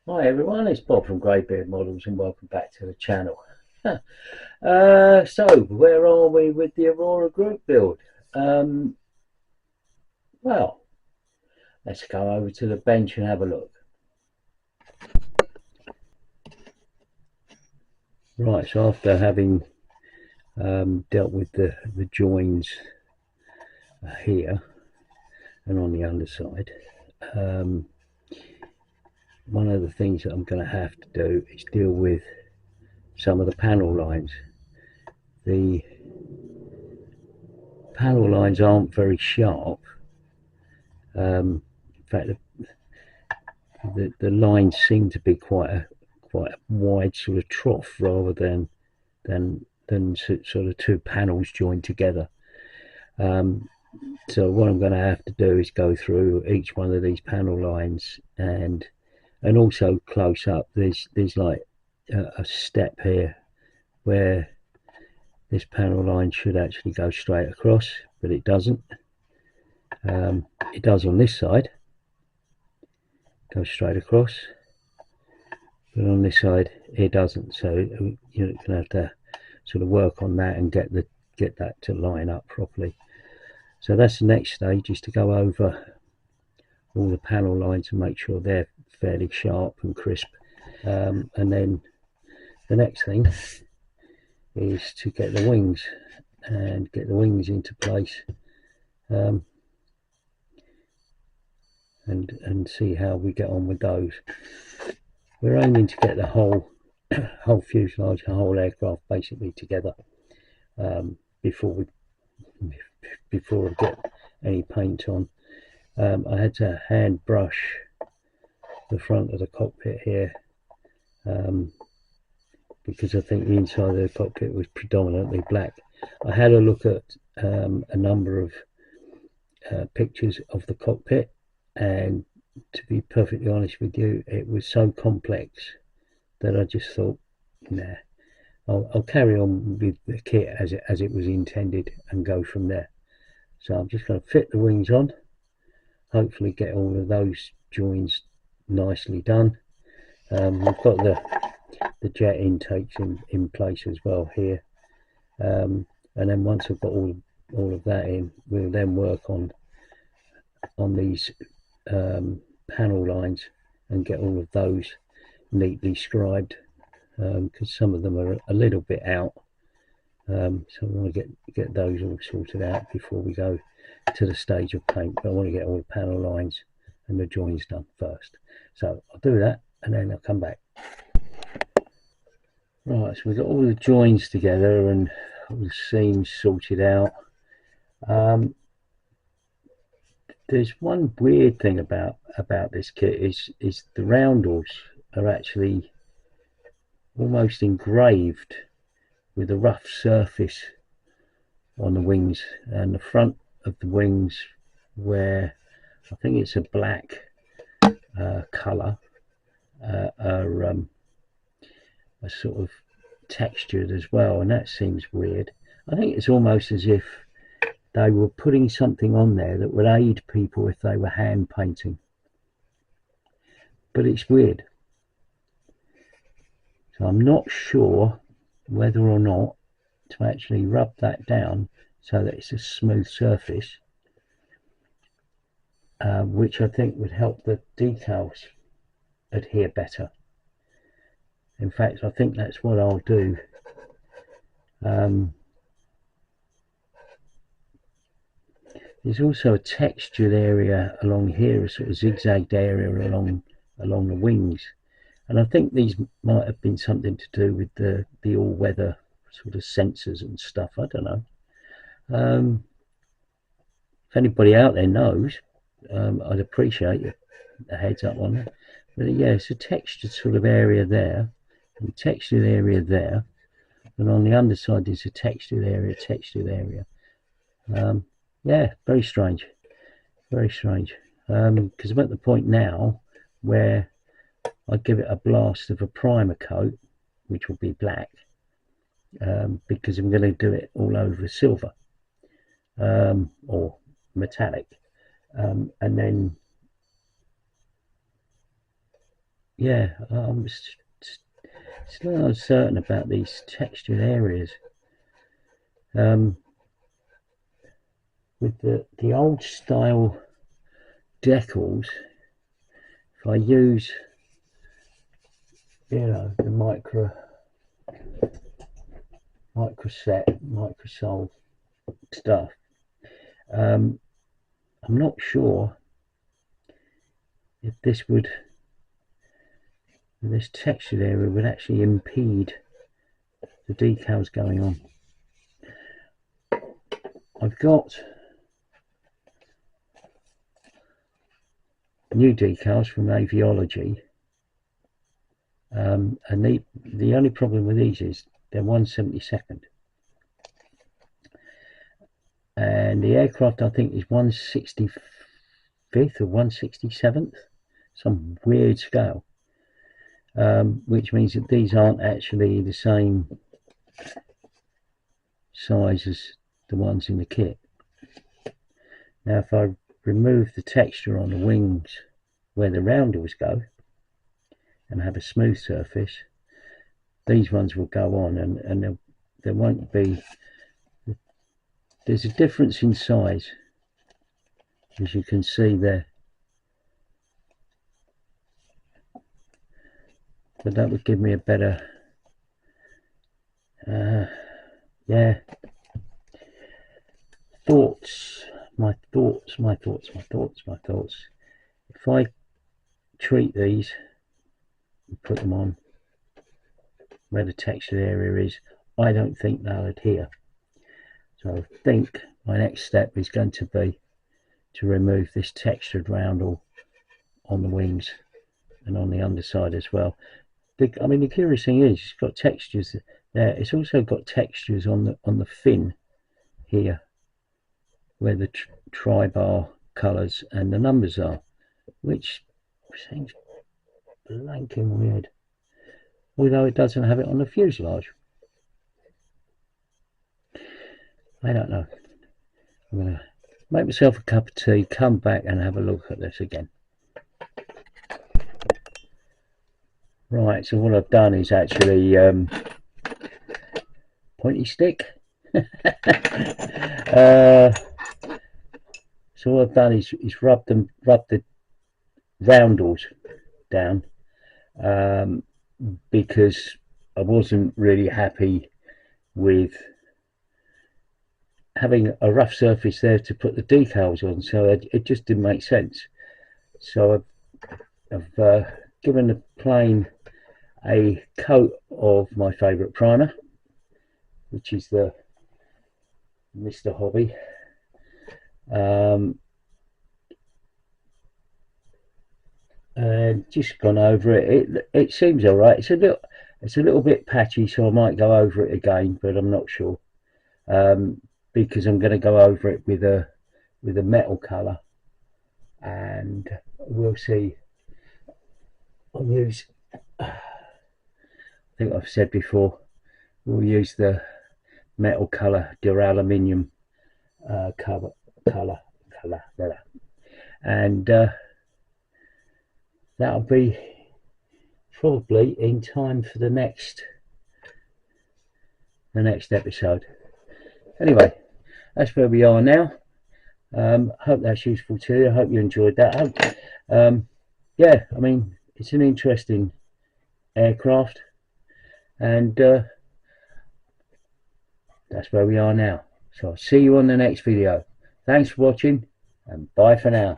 Hi everyone, it's Bob from Greybeard Models and welcome back to the channel. So where are we with the Aurora Group build? Um, well, let's go over to the bench and have a look. Right, so after having dealt with the joins here and on the underside, um, one of the things that I'm going to have to do is deal with some of the panel lines. The panel lines aren't very sharp. In fact, the lines seem to be quite a wide sort of trough rather than sort of two panels joined together. So what I'm going to have to do is go through each one of these panel lines and also close up. There's like a step here where this panel line should actually go straight across, but it doesn't. It does on this side, go straight across, but on this side it doesn't. So you're going to have to sort of work on that and get that to line up properly. So that's the next stage, is to go over all the panel lines and make sure they're fairly sharp and crisp. And then the next thing is to get the wings into place, and see how we get on with those. We're aiming to get the whole fuselage, the whole aircraft basically together, before I get any paint on. I had to hand brush the front of the cockpit here, because I think the inside of the cockpit was predominantly black. I had a look at a number of pictures of the cockpit, and to be perfectly honest with you, it was so complex that I just thought, nah, I'll carry on with the kit as it was intended and go from there. So I'm just going to fit the wings on, hopefully get all of those joins nicely done. We've got the jet intakes in place as well here, and then once I've got all of that in, we'll then work on these panel lines and get all of those neatly scribed, because some of them are a little bit out. So I want to get those all sorted out before we go to the stage of paint. But I want to get all the panel lines and the joins done first. So I'll do that and then I'll come back. Right, so we've got all the joins together and all the seams sorted out. There's one weird thing about this kit is the roundels are actually almost engraved with a rough surface on the wings, and the front of the wings, where I think it's a black colour, are sort of textured as well, and that seems weird. I think it's almost as if they were putting something on there that would aid people if they were hand painting, but it's weird. So I'm not sure whether or not to actually rub that down so that it's a smooth surface, which I think would help the details adhere better. In fact, I think that's what I'll do. There's also a textured area along here, a sort of zigzagged area along the wings, and I think these might have been something to do with the all-weather sort of sensors and stuff. I don't know. If anybody out there knows, I'd appreciate a heads up on that. But yeah, it's a textured sort of area there, and a textured area there, and on the underside there's a textured area. Yeah, very strange, because I'm at the point now where I give it a blast of a primer coat, which will be black, because I'm going to do it all over silver, or metallic, and then yeah, I'm still uncertain about these textured areas. With the old style decals, if I use, you know, the microsol stuff, I'm not sure if this textured area would actually impede the decals going on. I've got new decals from Aviology, and the only problem with these is they're 1/72nd, and the aircraft I think is 1/65th or 1/67th, some weird scale, which means that these aren't actually the same size as the ones in the kit. Now if I remove the texture on the wings where the roundels go and have a smooth surface, these ones will go on, and there won't be, there's a difference in size, as you can see there, but that would give me a better, yeah, my thoughts. If I treat these and put them on where the textured area is, I don't think they'll adhere. So I think my next step is going to be to remove this textured roundel on the wings and on the underside as well. I mean, the curious thing is it's got textures there. It's also got textures on the fin here, where the tri-bar colours and the numbers are, which seems blanking weird, although it doesn't have it on the fuselage. I don't know. I'm going to make myself a cup of tea, come back and have a look at this again. Right, so what I've done is actually pointy stick. So what I've done is rub the roundels down, because I wasn't really happy with having a rough surface there to put the decals on, so it just didn't make sense. So I've given the plane a coat of my favourite primer, which is the Mr. Hobby. And just gone over it. It seems all right. It's a little bit patchy, so I might go over it again, but I'm not sure, because I'm going to go over it with a metal colour, and we'll see. I'll use, I think I've said before, we'll use the metal colour duraluminum colour, and that'll be probably in time for the next episode. Anyway, that's where we are now. Hope that's useful to you. I hope you enjoyed that. Yeah, I mean, it's an interesting aircraft, and that's where we are now. So I'll see you on the next video. Thanks for watching, and bye for now.